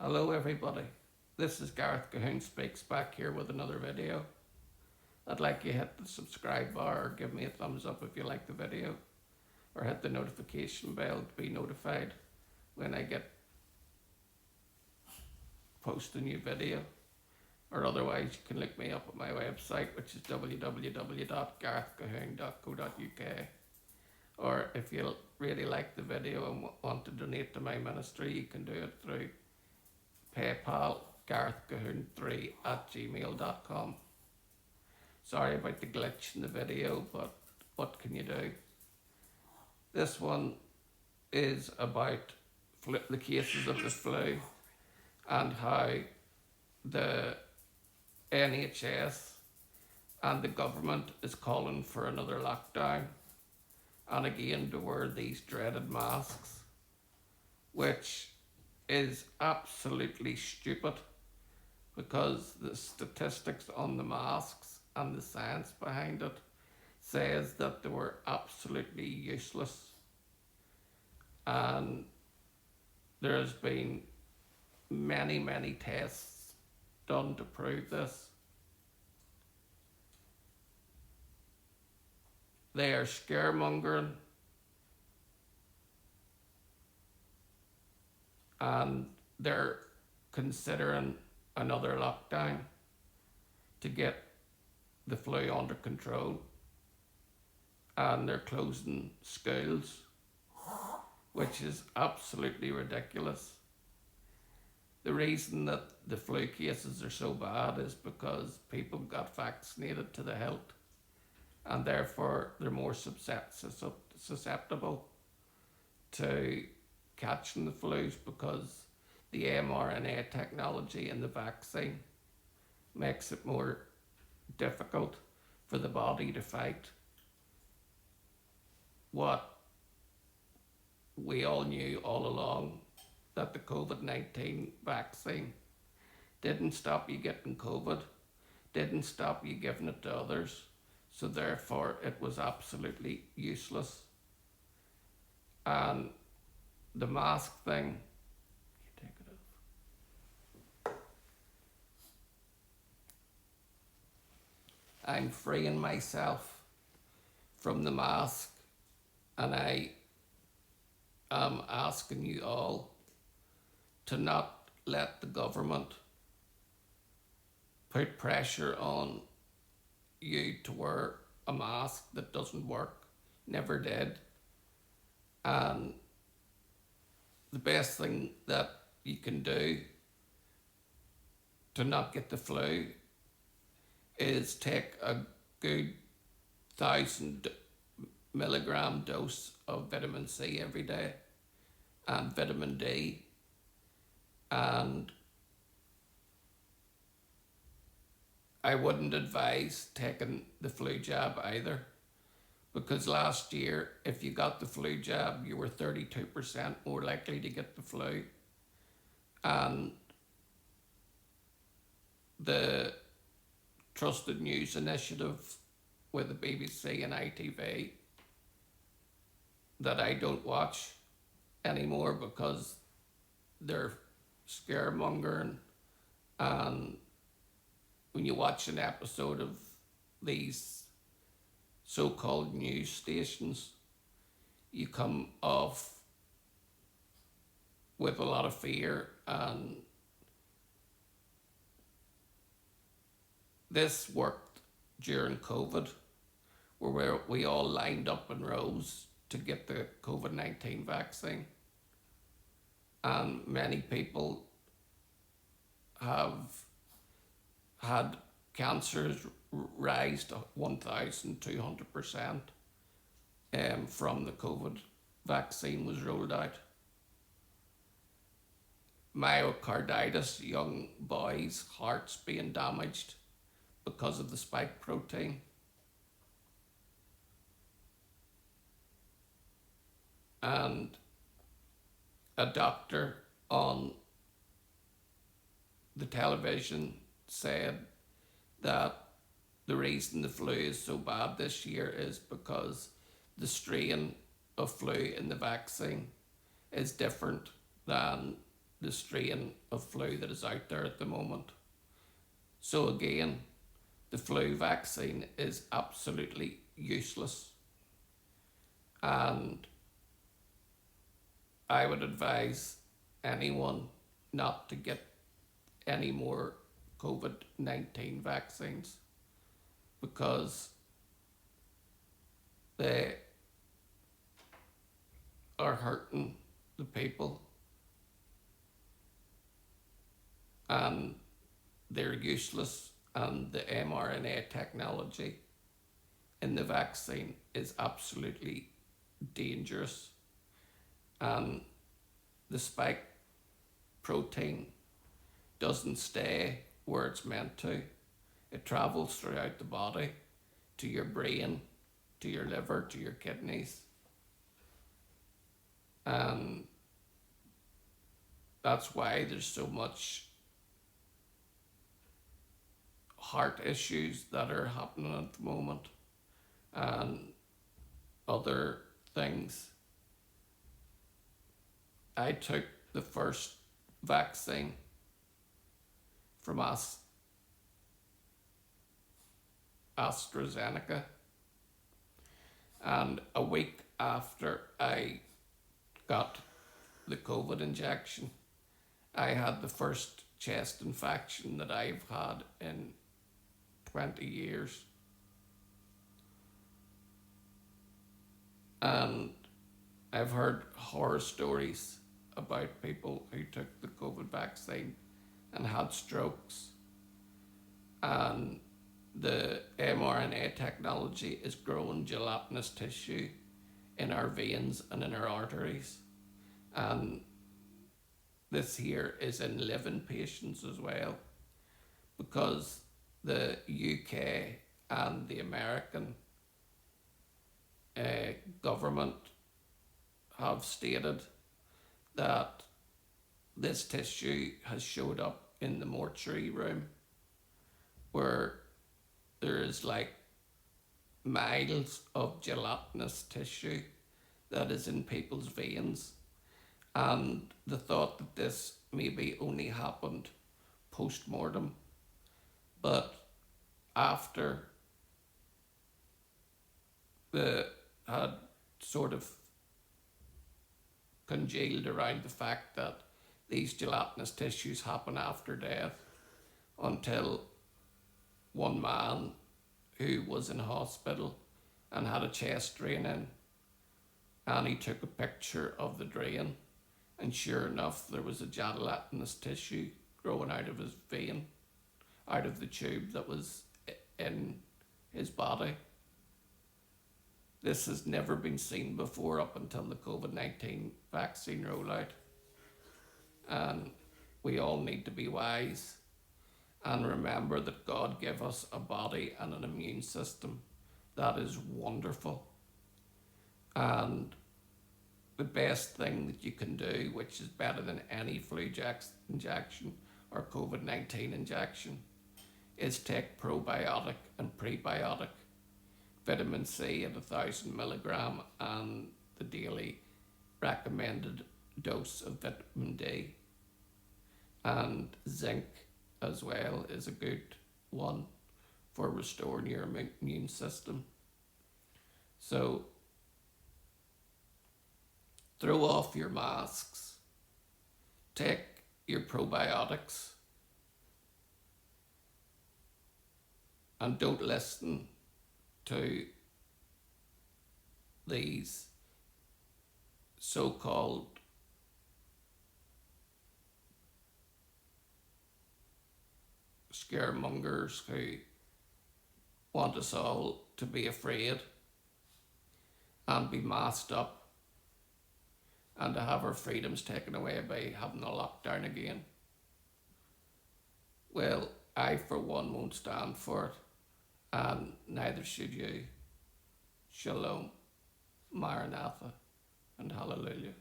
Hello everybody, this is Gareth Cahoon Speaks back here with another video. I'd like you to hit the subscribe bar or give me a thumbs up if you like the video, or hit the notification bell to be notified when I post a new video, or otherwise you can look me up at my website, which is www.garethcahoon.co.uk. Or if you really like the video and want to donate to my ministry, you can do it through PayPal, garethcahoon3@gmail.com. Sorry about the glitch in the video, but what can you do? This one is about the cases of the flu and how the NHS and the government is calling for another lockdown, and again to wear these dreaded masks, which is absolutely stupid, because the statistics on the masks and the science behind it says that they were absolutely useless, and there's been many tests done to prove this. They are scaremongering, and they're considering another lockdown to get the flu under control, and they're closing schools, which is absolutely ridiculous. The reason that the flu cases are so bad is because people got vaccinated to the hilt, and therefore they're more susceptible to catching the flus, because the mRNA technology in the vaccine makes it more difficult for the body to fight what we all knew all along, that the COVID-19 vaccine didn't stop you getting COVID, didn't stop you giving it to others, so therefore it was absolutely useless. And the mask thing, you take it off. I'm freeing myself from the mask, and I am asking you all to not let the government put pressure on you to wear a mask that doesn't work, never did. And the best thing that you can do to not get the flu is take a good 1,000 milligram dose of vitamin C every day, and vitamin D, and I wouldn't advise taking the flu jab either, because last year, if you got the flu jab, you were 32% more likely to get the flu. And the Trusted News Initiative with the BBC and ITV, that I don't watch anymore because they're scaremongering, and when you watch an episode of these so-called news stations, you come off with a lot of fear. And this worked during COVID, where we all lined up in rows to get the COVID-19 vaccine, and many people have had cancers rise to 1,200% from the COVID vaccine was rolled out. Myocarditis, young boys' hearts being damaged because of the spike protein. And a doctor on the television said that the reason the flu is so bad this year is because the strain of flu in the vaccine is different than the strain of flu that is out there at the moment. So again, the flu vaccine is absolutely useless, and I would advise anyone not to get any more COVID-19 vaccines, because they are hurting the people and they're useless, and the mRNA technology in the vaccine is absolutely dangerous, and the spike protein doesn't stay where it's meant to. It travels throughout the body to your brain, to your liver, to your kidneys, and that's why there's so much heart issues that are happening at the moment and other things. I took the first vaccine from AstraZeneca, and a week after I got the COVID injection, I had the first chest infection that I've had in 20 years. And I've heard horror stories about people who took the COVID vaccine and had strokes. And the mRNA technology is growing gelatinous tissue in our veins and in our arteries. And this here is in living patients as well, because the UK and the American government have stated that this tissue has showed up in the mortuary room, where there is like miles of gelatinous tissue that is in people's veins, and the thought that this maybe only happened post-mortem, but after the had sort of congealed around the fact that these gelatinous tissues happen after death, until one man who was in hospital and had a chest drain in, and he took a picture of the drain, and sure enough there was a gelatinous tissue growing out of his vein, out of the tube that was in his body. This has never been seen before up until the COVID-19 vaccine rollout. And we all need to be wise and remember that God gave us a body and an immune system that is wonderful. And the best thing that you can do, which is better than any flu injection or COVID-19 injection, is take probiotic and prebiotic, vitamin C at 1,000 milligram, and the daily recommended dose of vitamin D. And zinc as well is a good one for restoring your immune system. So throw off your masks, take your probiotics, and don't listen to these so-called scaremongers who want us all to be afraid and be masked up and to have our freedoms taken away by having a lockdown again. Well, I for one won't stand for it, and neither should you. Shalom, Maranatha, and hallelujah.